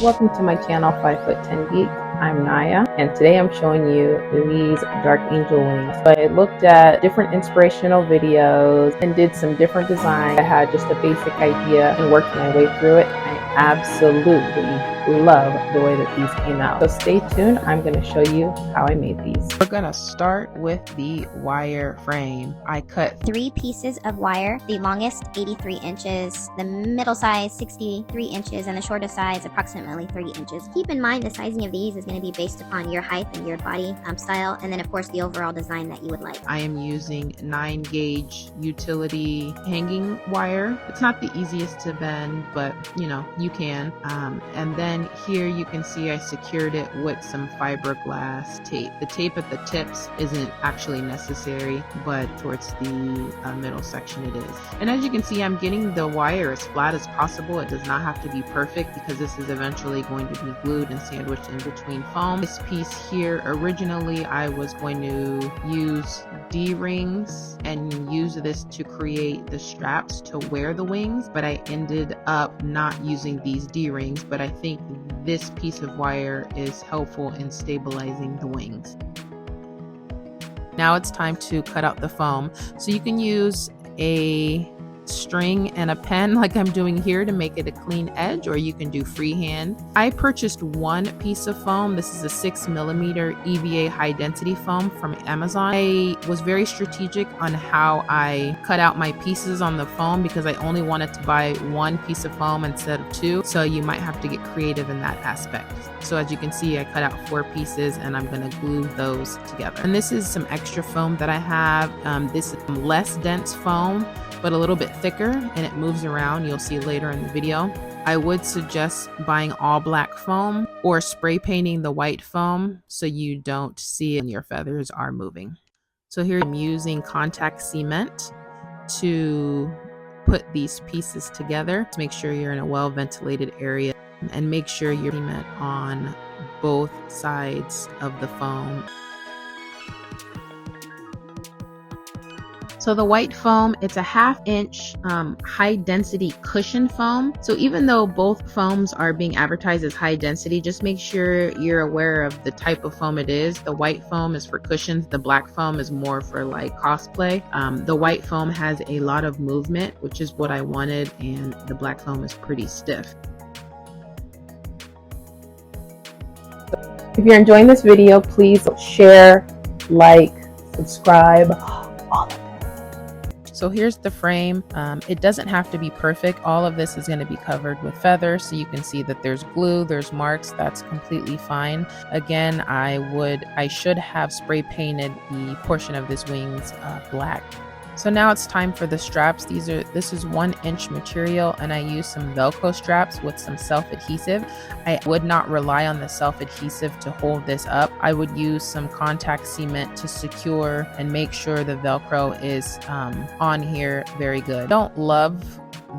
Welcome to my channel 5'10" Geek. I'm Naya, and today I'm showing you these Dark Angel wings. So I looked at different inspirational videos and did some different designs. I had just a basic idea and worked my way through it. I absolutely love the way that these came out. So stay tuned. I'm going to show you how I made these. We're going to start with the wire frame. I cut 3 pieces of wire, the longest 83 inches, the middle size 63 inches, and the shortest size approximately 30 inches. Keep in mind the sizing of these is going to be based upon your height and your body style, and then of course the overall design that you would like. I am using 9 gauge utility hanging wire. It's not the easiest to bend, but you know, you can. And then here you can see I secured it with some fiberglass tape. The tape at the tips isn't actually necessary, but towards the middle section it is. And as you can see, I'm getting the wire as flat as possible. It does not have to be perfect because this is eventually going to be glued and sandwiched in between foam. This piece here, originally I was going to use D-rings and use this to create the straps to wear the wings, but I ended up not using these D-rings, but I think this piece of wire is helpful in stabilizing the wings. Now it's time to cut out the foam. So you can use a string and a pen like I'm doing here to make it a clean edge, or you can do freehand. I purchased one piece of foam. This is a 6mm EVA high density foam from Amazon. I was very strategic on how I cut out my pieces on the foam because I only wanted to buy one piece of foam instead of 2, so you might have to get creative in that aspect. So as you can see, I cut out 4 pieces and I'm going to glue those together. And this is some extra foam that I have. This is less dense foam, but a little bit thicker, and it moves around. You'll see later in the video. I would suggest buying all black foam or spray painting the white foam so you don't see when your feathers are moving. So here I'm using contact cement to put these pieces together to make sure you're in a well ventilated area, and make sure you're cement on both sides of the foam. So the white foam, it's a 1/2 inch high density cushion foam. So even though both foams are being advertised as high density, just make sure you're aware of the type of foam it is. The white foam is for cushions. The black foam is more for like cosplay. The white foam has a lot of movement, which is what I wanted, and the black foam is pretty stiff. If you're enjoying this video, please share, like, subscribe, all of it. So here's the frame. It doesn't have to be perfect. All of this is going to be covered with feathers, so you can see that there's glue, there's marks. That's completely fine. Again, I should have spray painted the portion of this wings black. So now it's time for the straps. This is 1-inch material, and I use some Velcro straps with some self-adhesive. I would not rely on the self-adhesive to hold this up. I would use some contact cement to secure and make sure the Velcro is on here very good. Don't love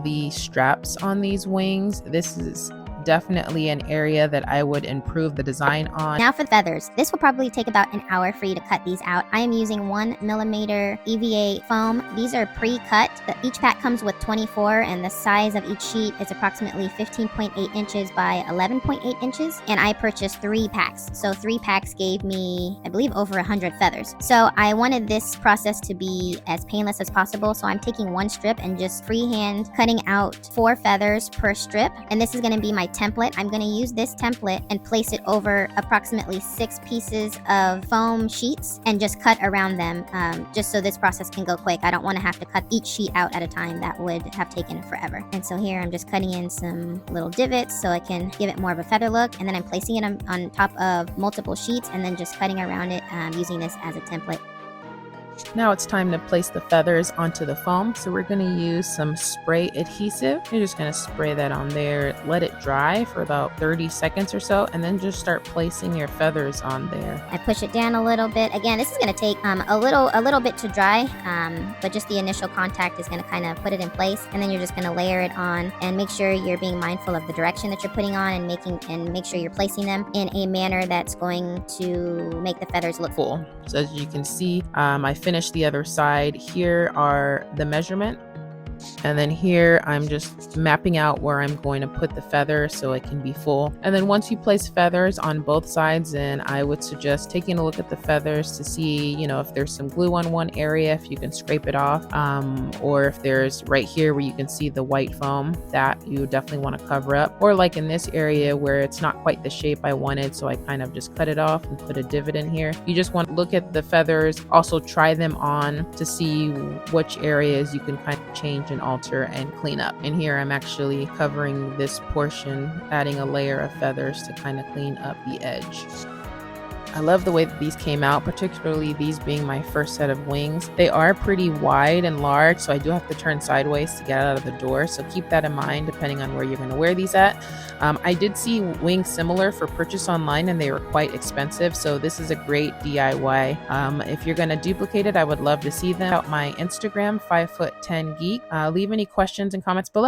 the straps on these wings. This is definitely an area that I would improve the design on. Now for the feathers. This will probably take about an hour for you to cut these out. I am using 1mm EVA foam. These are pre-cut. Each pack comes with 24, and the size of each sheet is approximately 15.8 inches by 11.8 inches. And I purchased 3 packs. So 3 packs gave me, I believe, over 100 feathers. So I wanted this process to be as painless as possible. So I'm taking 1 strip and just freehand cutting out 4 feathers per strip. And this is going to be my template. I'm going to use this template and place it over approximately 6 pieces of foam sheets and just cut around them, just so this process can go quick. I don't want to have to cut each sheet out at a time. That would have taken forever. And so here I'm just cutting in some little divots so I can give it more of a feather look, and then I'm placing it on top of multiple sheets and then just cutting around it using this as a template. Now it's time to place the feathers onto the foam. So we're going to use some spray adhesive. You're just going to spray that on there, let it dry for about 30 seconds or so, and then just start placing your feathers on there. I push it down a little bit. Again, this is going to take a little bit to dry, but just the initial contact is going to kind of put it in place, and then you're just going to layer it on and make sure you're being mindful of the direction that you're putting on and make sure you're placing them in a manner that's going to make the feathers look full. So as you can see, I finished the other side. Here are the measurement. And then here I'm just mapping out where I'm going to put the feather so it can be full. And then once you place feathers on both sides, then I would suggest taking a look at the feathers to see, if there's some glue on one area, if you can scrape it off, or if there's right here where you can see the white foam that you definitely want to cover up, or like in this area where it's not quite the shape I wanted, so I kind of just cut it off and put a divot in here. You just want to look at the feathers, also try them on to see which areas you can kind of change and alter and clean up. And here I'm actually covering this portion, adding a layer of feathers to kind of clean up the edge. I love the way that these came out, particularly these being my first set of wings. They are pretty wide and large, so I do have to turn sideways to get out of the door, so keep that in mind depending on where you're going to wear these at. I did see wings similar for purchase online and they were quite expensive, so this is a great DIY. If you're going to duplicate it, I would love to see them. Out my Instagram, 5'10geek. Leave any questions and comments below.